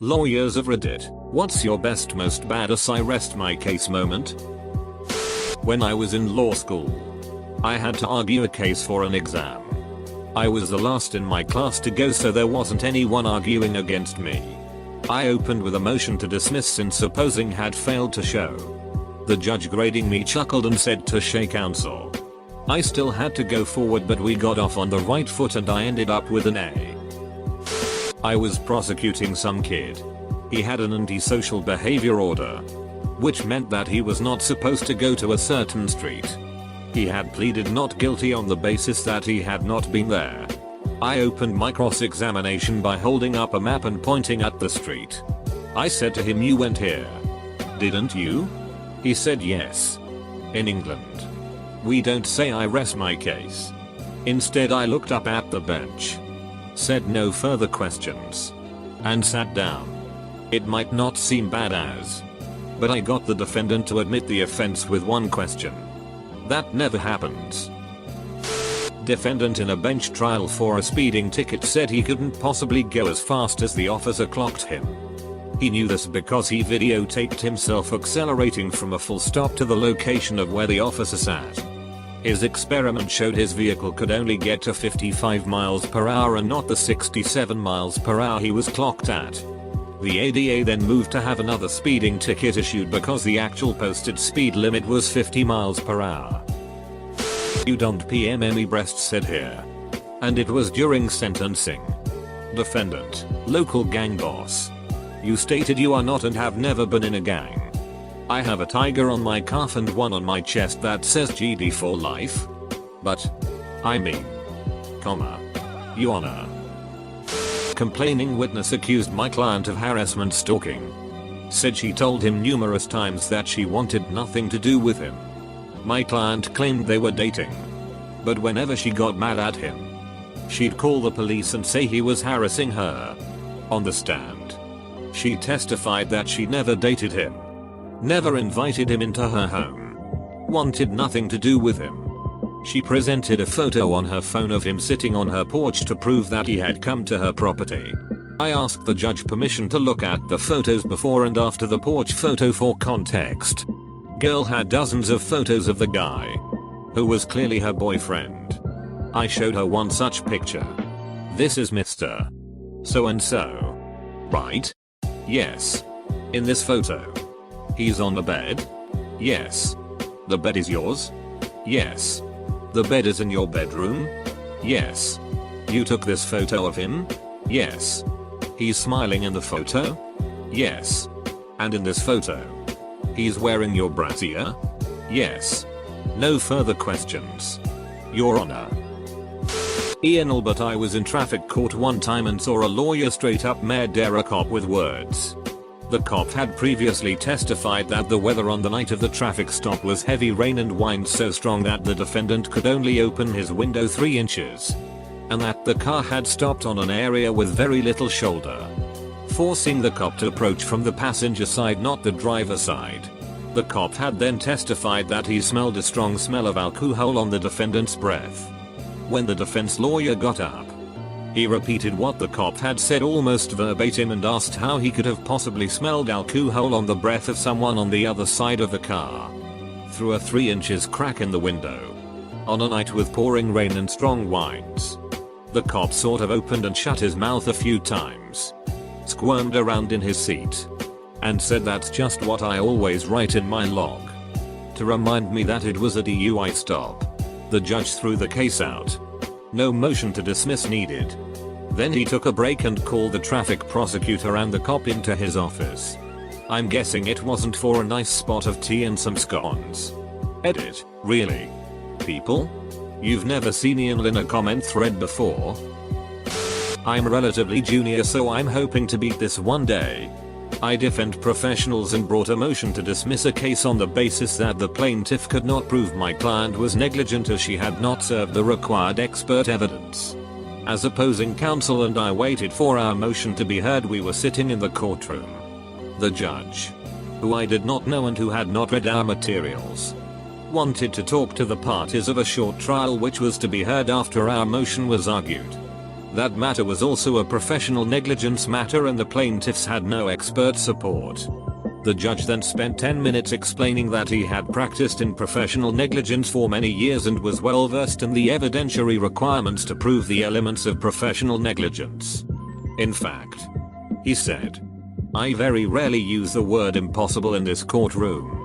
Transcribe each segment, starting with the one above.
Lawyers of Reddit, what's your best most baddest I rest my case moment? When I was in law school, I had to argue a case for an exam. I was the last in my class to go, so there wasn't anyone arguing against me. I opened with a motion to dismiss since opposing had failed to show. The judge grading me chuckled and said to shake counsel. I still had to go forward, but we got off on the right foot and I ended up with an A. I was prosecuting some kid. He had an antisocial behavior order, which meant that he was not supposed to go to a certain street. He had pleaded not guilty on the basis that he had not been there. I opened my cross-examination by holding up a map and pointing at the street. I said to him, "You went here, didn't you?" He said yes. In England, we don't say I rest my case. Instead, I looked up at the bench, said no further questions, and sat down. It might not seem badass, but I got the defendant to admit the offense with one question. That never happens. Defendant in a bench trial for a speeding ticket said he couldn't possibly go as fast as the officer clocked him. He knew this because he videotaped himself accelerating from a full stop to the location of where the officer sat. His experiment showed his vehicle could only get to 55 miles per hour and not the 67 miles per hour he was clocked at. The ADA then moved to have another speeding ticket issued because the actual posted speed limit was 50 miles per hour. You don't PMME breast said here. And it was during sentencing. Defendant, local gang boss. You stated you are not and have never been in a gang. I have a tiger on my cuff and one on my chest that says GD for life. But, I mean, Your Honor. Complaining witness accused my client of harassment stalking. Said she told him numerous times that she wanted nothing to do with him. My client claimed they were dating, but whenever she got mad at him, she'd call the police and say he was harassing her. On the stand, she testified that she never dated him, never invited him into her home, wanted nothing to do with him. She presented a photo on her phone of him sitting on her porch to prove that he had come to her property. I asked the judge permission to look at the photos before and after the porch photo for context. Girl had dozens of photos of the guy, who was clearly her boyfriend. I showed her one such picture. This is Mr. So-and-so. Right? Yes. In this photo, he's on the bed? Yes. The bed is yours? Yes. The bed is in your bedroom? Yes. You took this photo of him? Yes. He's smiling in the photo? Yes. And in this photo, he's wearing your brassiere? Yes. No further questions, Your Honor. Ian Albert, I was in traffic court one time and saw a lawyer straight up murder a cop with words. The cop had previously testified that the weather on the night of the traffic stop was heavy rain and wind so strong that the defendant could only open his window 3 inches. And that the car had stopped on an area with very little shoulder, forcing the cop to approach from the passenger side, not the driver side. The cop had then testified that he smelled a strong smell of alcohol on the defendant's breath. When the defense lawyer got up, he repeated what the cop had said almost verbatim and asked how he could have possibly smelled alcohol on the breath of someone on the other side of the car. Through a 3 inches crack in the window, on a night with pouring rain and strong winds. The cop sort of opened and shut his mouth a few times, squirmed around in his seat, and said, "That's just what I always write in my log, to remind me that it was a DUI stop." The judge threw the case out. No motion to dismiss needed. Then he took a break and called the traffic prosecutor and the cop into his office. I'm guessing it wasn't for a nice spot of tea and some scones. Edit, really? People? You've never seen Ian in a comment thread before? I'm relatively junior, so I'm hoping to beat this one day. I defend professionals and brought a motion to dismiss a case on the basis that the plaintiff could not prove my client was negligent as she had not served the required expert evidence. As opposing counsel and I waited for our motion to be heard, we were sitting in the courtroom. The judge, who I did not know and who had not read our materials, wanted to talk to the parties of a short trial which was to be heard after our motion was argued. That matter was also a professional negligence matter and the plaintiffs had no expert support. The judge then spent 10 minutes explaining that he had practiced in professional negligence for many years and was well versed in the evidentiary requirements to prove the elements of professional negligence. In fact, he said, "I very rarely use the word impossible in this courtroom.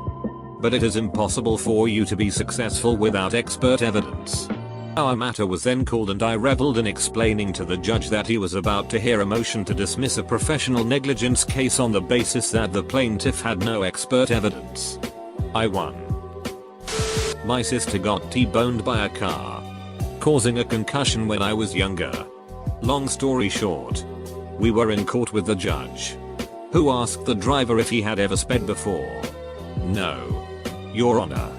But it is impossible for you to be successful without expert evidence." Our matter was then called and I reveled in explaining to the judge that he was about to hear a motion to dismiss a professional negligence case on the basis that the plaintiff had no expert evidence. I won. My sister got T-boned by a car, causing a concussion when I was younger. Long story short, we were in court with the judge, who asked the driver if he had ever sped before. "No, Your Honor.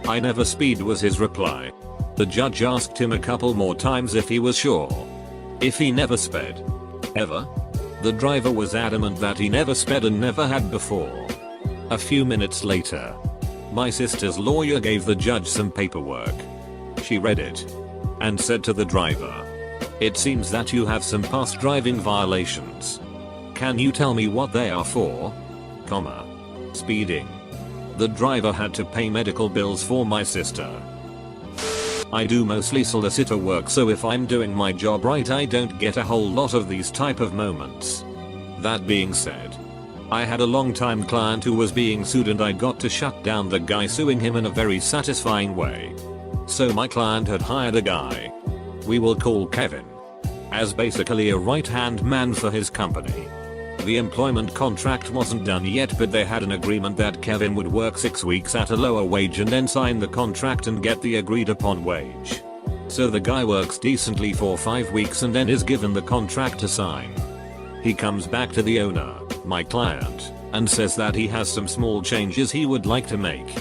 I never speed," was his reply. The judge asked him a couple more times if he was sure. If he never sped. Ever? The driver was adamant that he never sped and never had before. A few minutes later, my sister's lawyer gave the judge some paperwork. She read it and said to the driver, "It seems that you have some past driving violations. Can you tell me what they are for?" Speeding. The driver had to pay medical bills for my sister. I do mostly solicitor work, so if I'm doing my job right I don't get a whole lot of these type of moments. That being said, I had a long-time client who was being sued and I got to shut down the guy suing him in a very satisfying way. So my client had hired a guy, we will call Kevin, as basically a right-hand man for his company. The employment contract wasn't done yet, but they had an agreement that Kevin would work 6 weeks at a lower wage and then sign the contract and get the agreed upon wage. So the guy works decently for 5 weeks and then is given the contract to sign. He comes back to the owner, my client, and says that he has some small changes he would like to make.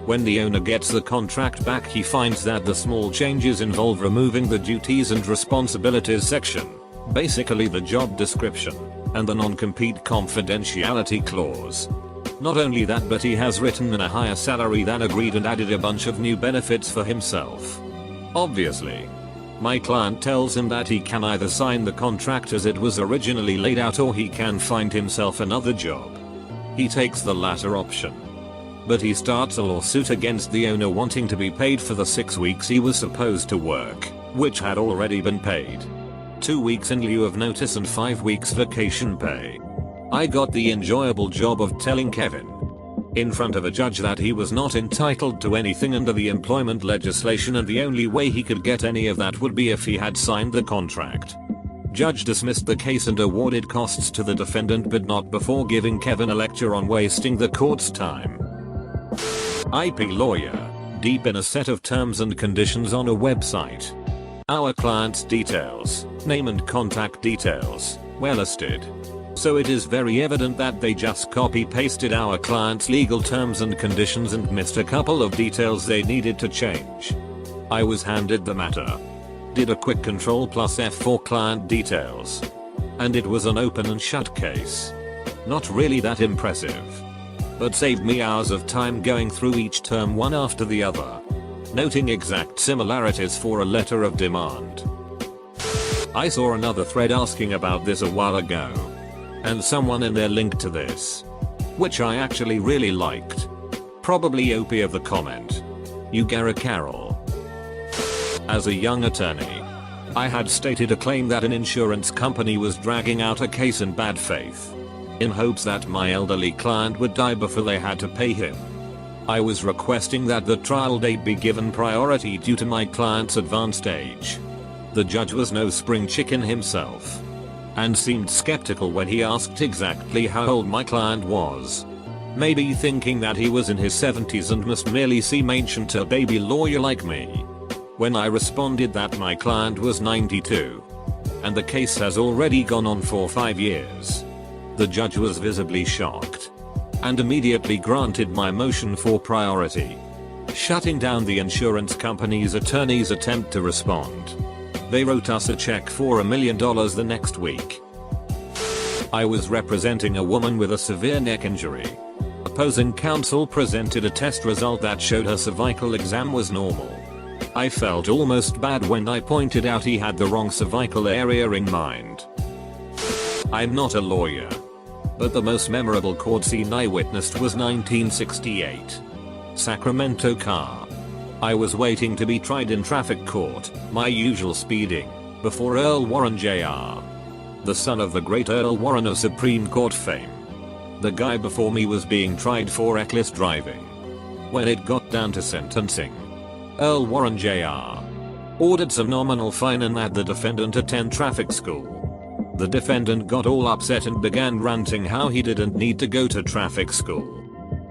When the owner gets the contract back, he finds that the small changes involve removing the duties and responsibilities section, basically the job description, and the non-compete confidentiality clause. Not only that, but he has written in a higher salary than agreed and added a bunch of new benefits for himself. Obviously, my client tells him that he can either sign the contract as it was originally laid out or he can find himself another job. He takes the latter option. But he starts a lawsuit against the owner wanting to be paid for the 6 weeks he was supposed to work, which had already been paid. 2 weeks in lieu of notice and 5 weeks vacation pay. I got the enjoyable job of telling Kevin, in front of a judge, that he was not entitled to anything under the employment legislation and the only way he could get any of that would be if he had signed the contract. Judge dismissed the case and awarded costs to the defendant, but not before giving Kevin a lecture on wasting the court's time. IP lawyer, deep in a set of terms and conditions on a website. Our client's details, name and contact details, were listed. So it is very evident that they just copy-pasted our client's legal terms and conditions and missed a couple of details they needed to change. I was handed the matter. Did a quick Ctrl+F for client details. And it was an open and shut case. Not really that impressive. But saved me hours of time going through each term one after the other, noting exact similarities for a letter of demand. I saw another thread asking about this a while ago, and someone in there linked to this, which I actually really liked. Probably OP of the comment. Ugara Carol. As a young attorney, I had stated a claim that an insurance company was dragging out a case in bad faith, in hopes that my elderly client would die before they had to pay him. I was requesting that the trial date be given priority due to my client's advanced age. The judge was no spring chicken himself, and seemed skeptical when he asked exactly how old my client was. Maybe thinking that he was in his 70s and must merely seem ancient to a baby lawyer like me. When I responded that my client was 92, and the case has already gone on for 5 years, the judge was visibly shocked, and immediately granted my motion for priority, shutting down the insurance company's attorney's attempt to respond. They wrote us a check for $1 million the next week. I was representing a woman with a severe neck injury. Opposing counsel presented a test result that showed her cervical exam was normal. I felt almost bad when I pointed out he had the wrong cervical area in mind. I'm not a lawyer, but the most memorable court scene I witnessed was 1968. Sacramento car. I was waiting to be tried in traffic court, my usual speeding, before Earl Warren Jr., the son of the great Earl Warren of Supreme Court fame. The guy before me was being tried for reckless driving. When it got down to sentencing, Earl Warren Jr. ordered some nominal fine and had the defendant attend traffic school. The defendant got all upset and began ranting how he didn't need to go to traffic school.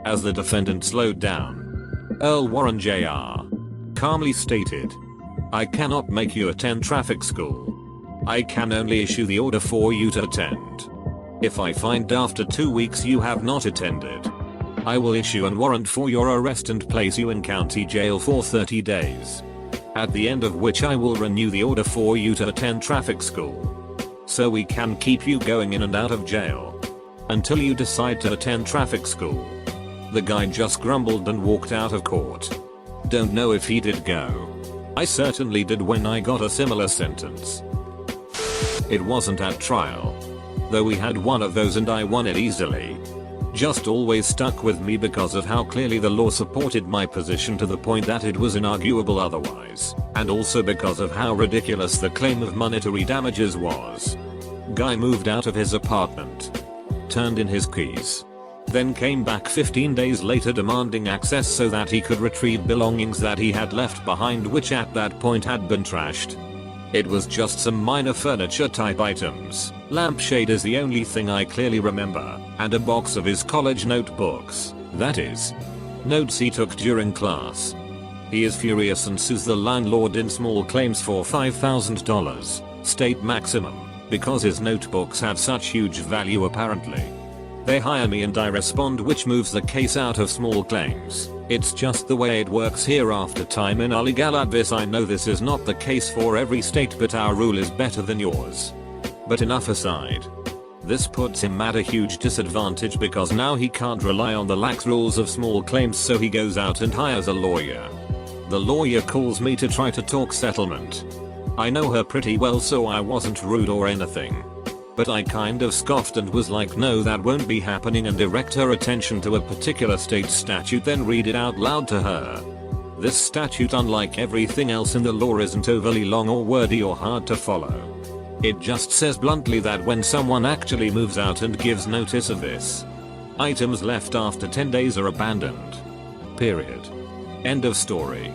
As the defendant slowed down, Earl Warren Jr. calmly stated, "I cannot make you attend traffic school. I can only issue the order for you to attend. If I find after 2 weeks you have not attended, I will issue an warrant for your arrest and place you in county jail for 30 days. At the end of which I will renew the order for you to attend traffic school. So we can keep you going in and out of jail until you decide to attend traffic school." The guy just grumbled and walked out of court. Don't know if he did go. I certainly did when I got a similar sentence. It wasn't at trial, though we had one of those and I won it easily. Just always stuck with me because of how clearly the law supported my position to the point that it was inarguable otherwise, and also because of how ridiculous the claim of monetary damages was. Guy moved out of his apartment, turned in his keys, then came back 15 days later demanding access so that he could retrieve belongings that he had left behind, which at that point had been trashed. It was just some minor furniture type items. Lampshade is the only thing I clearly remember, and a box of his college notebooks, that is, notes he took during class. He is furious and sues the landlord in small claims for $5,000, state maximum, because his notebooks have such huge value apparently. They hire me and I respond, which moves the case out of small claims. It's just the way it works here after time in our legal advice. I know this is not the case for every state, but our rule is better than yours. But enough aside. This puts him at a huge disadvantage because now he can't rely on the lax rules of small claims, so he goes out and hires a lawyer. The lawyer calls me to try to talk settlement. I know her pretty well, so I wasn't rude or anything. But I kind of scoffed and was like, no, that won't be happening, and direct her attention to a particular state statute, then read it out loud to her. This statute, unlike everything else in the law, isn't overly long or wordy or hard to follow. It just says bluntly that when someone actually moves out and gives notice of this, items left after 10 days are abandoned. Period. End of story.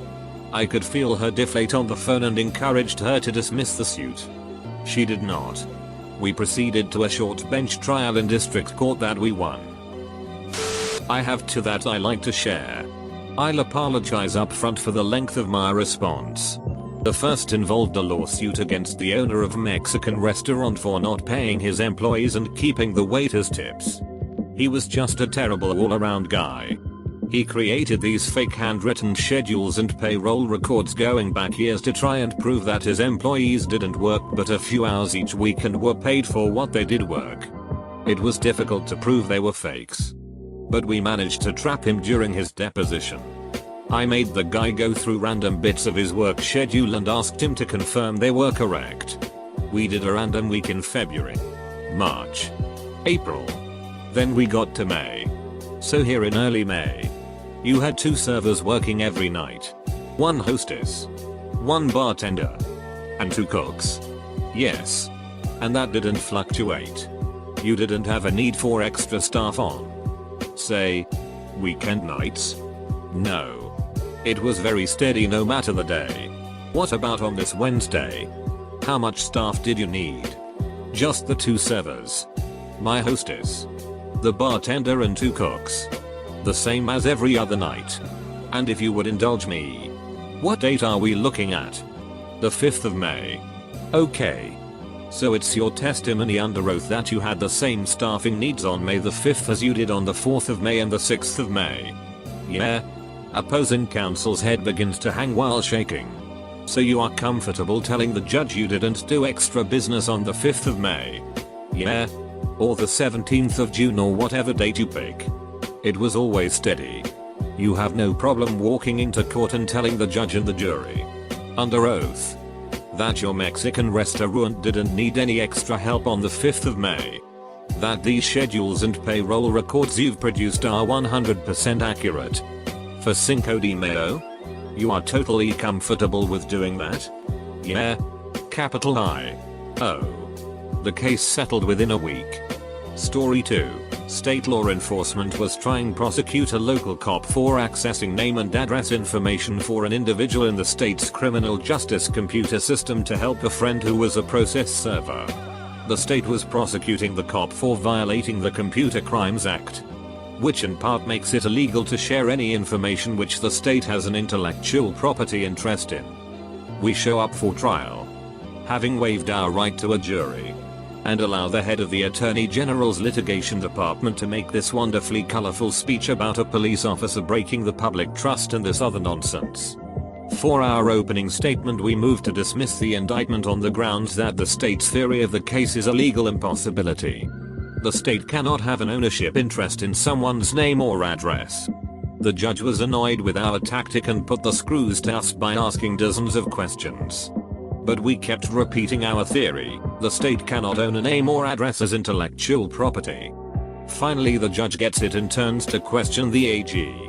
I could feel her deflate on the phone and encouraged her to dismiss the suit. She did not. We proceeded to a short bench trial in district court that we won. I have two that I like to share. I'll apologize up front for the length of my response. The first involved a lawsuit against the owner of a Mexican restaurant for not paying his employees and keeping the waiters' tips. He was just a terrible all-around guy. He created these fake handwritten schedules and payroll records going back years to try and prove that his employees didn't work but a few hours each week and were paid for what they did work. It was difficult to prove they were fakes, but we managed to trap him during his deposition. I made the guy go through random bits of his work schedule and asked him to confirm they were correct. We did a random week in February, March, April. Then we got to May. So here in early May, you had 2 servers working every night, 1 hostess, 1 bartender, and 2 cooks. Yes. And that didn't fluctuate. You didn't have a need for extra staff on, say, weekend nights? No. It was very steady no matter the day. What about on this Wednesday? How much staff did you need? Just the 2 servers, my hostess, the bartender, and 2 cooks. The same as every other night. And if you would indulge me, what date are we looking at? The 5th of May. Okay. So it's your testimony under oath that you had the same staffing needs on May the 5th as you did on the 4th of May and the 6th of May. Yeah? Opposing counsel's head begins to hang while shaking. So you are comfortable telling the judge you didn't do extra business on the 5th of May? Yeah? Or the 17th of June, or whatever date you pick. It was always steady. You have no problem walking into court and telling the judge and the jury, under oath, that your Mexican restaurant didn't need any extra help on the 5th of May. That these schedules and payroll records you've produced are 100% accurate. For Cinco de Mayo? You are totally comfortable with doing that? Yeah? Capital I. Oh. The case settled within a week. Story 2. State law enforcement was trying to prosecute a local cop for accessing name and address information for an individual in the state's criminal justice computer system to help a friend who was a process server. The state was prosecuting the cop for violating the Computer Crimes Act, which in part makes it illegal to share any information which the state has an intellectual property interest in. We show up for trial, having waived our right to a jury, and allow the head of the Attorney General's litigation department to make this wonderfully colorful speech about a police officer breaking the public trust and this other nonsense. For our opening statement, we move to dismiss the indictment on the grounds that the state's theory of the case is a legal impossibility. The state cannot have an ownership interest in someone's name or address. The judge was annoyed with our tactic and put the screws to us by asking dozens of questions. But we kept repeating our theory: the state cannot own a name or address as intellectual property. Finally, the judge gets it and turns to question the AG.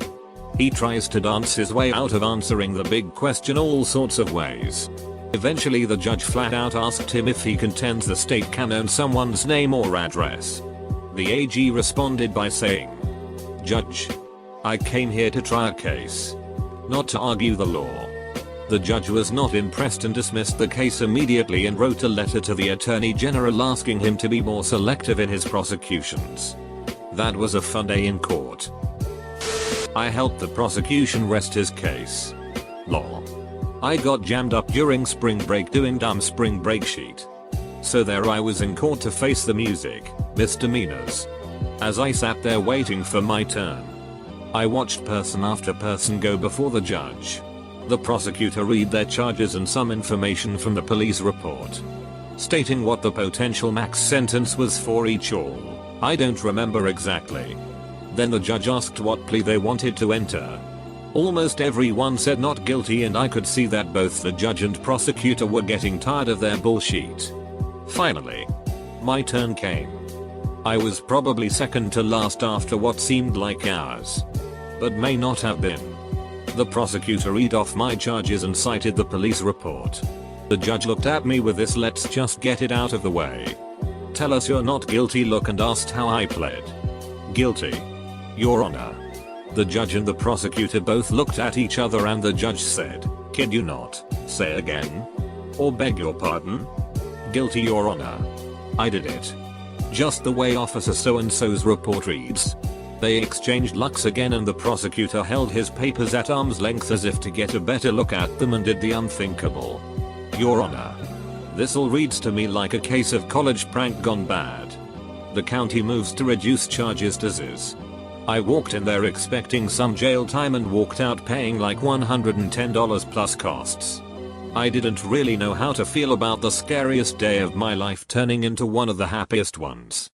He tries to dance his way out of answering the big question all sorts of ways. Eventually, the judge flat out asked him if he contends the state can own someone's name or address. The AG responded by saying, "Judge, I came here to try a case, not to argue the law." The judge was not impressed and dismissed the case immediately and wrote a letter to the Attorney General asking him to be more selective in his prosecutions. That was a fun day in court. I helped the prosecution rest his case. Lol. I got jammed up during spring break doing dumb spring break sheet. So there I was in court to face the music, misdemeanors. As I sat there waiting for my turn, I watched person after person go before the judge. The prosecutor read their charges and some information from the police report, stating what the potential max sentence was for each all. I don't remember exactly. Then the judge asked what plea they wanted to enter. Almost everyone said not guilty, and I could see that both the judge and prosecutor were getting tired of their bullshit. Finally, my turn came. I was probably second to last after what seemed like hours, but may not have been. The prosecutor read off my charges and cited the police report. The judge looked at me with this "let's just get it out of the way, tell us you're not guilty" look and asked how I pled. "Guilty, Your Honor." The judge and the prosecutor both looked at each other and the judge said, "Kid you not, say again? Or beg your pardon?" "Guilty, Your Honor. I did it. Just the way Officer so-and-so's report reads." They exchanged looks again and the prosecutor held his papers at arm's length as if to get a better look at them and did the unthinkable. "Your Honor, this all reads to me like a case of college prank gone bad. The county moves to reduce charges to Ziz." I walked in there expecting some jail time and walked out paying like $110 plus costs. I didn't really know how to feel about the scariest day of my life turning into one of the happiest ones.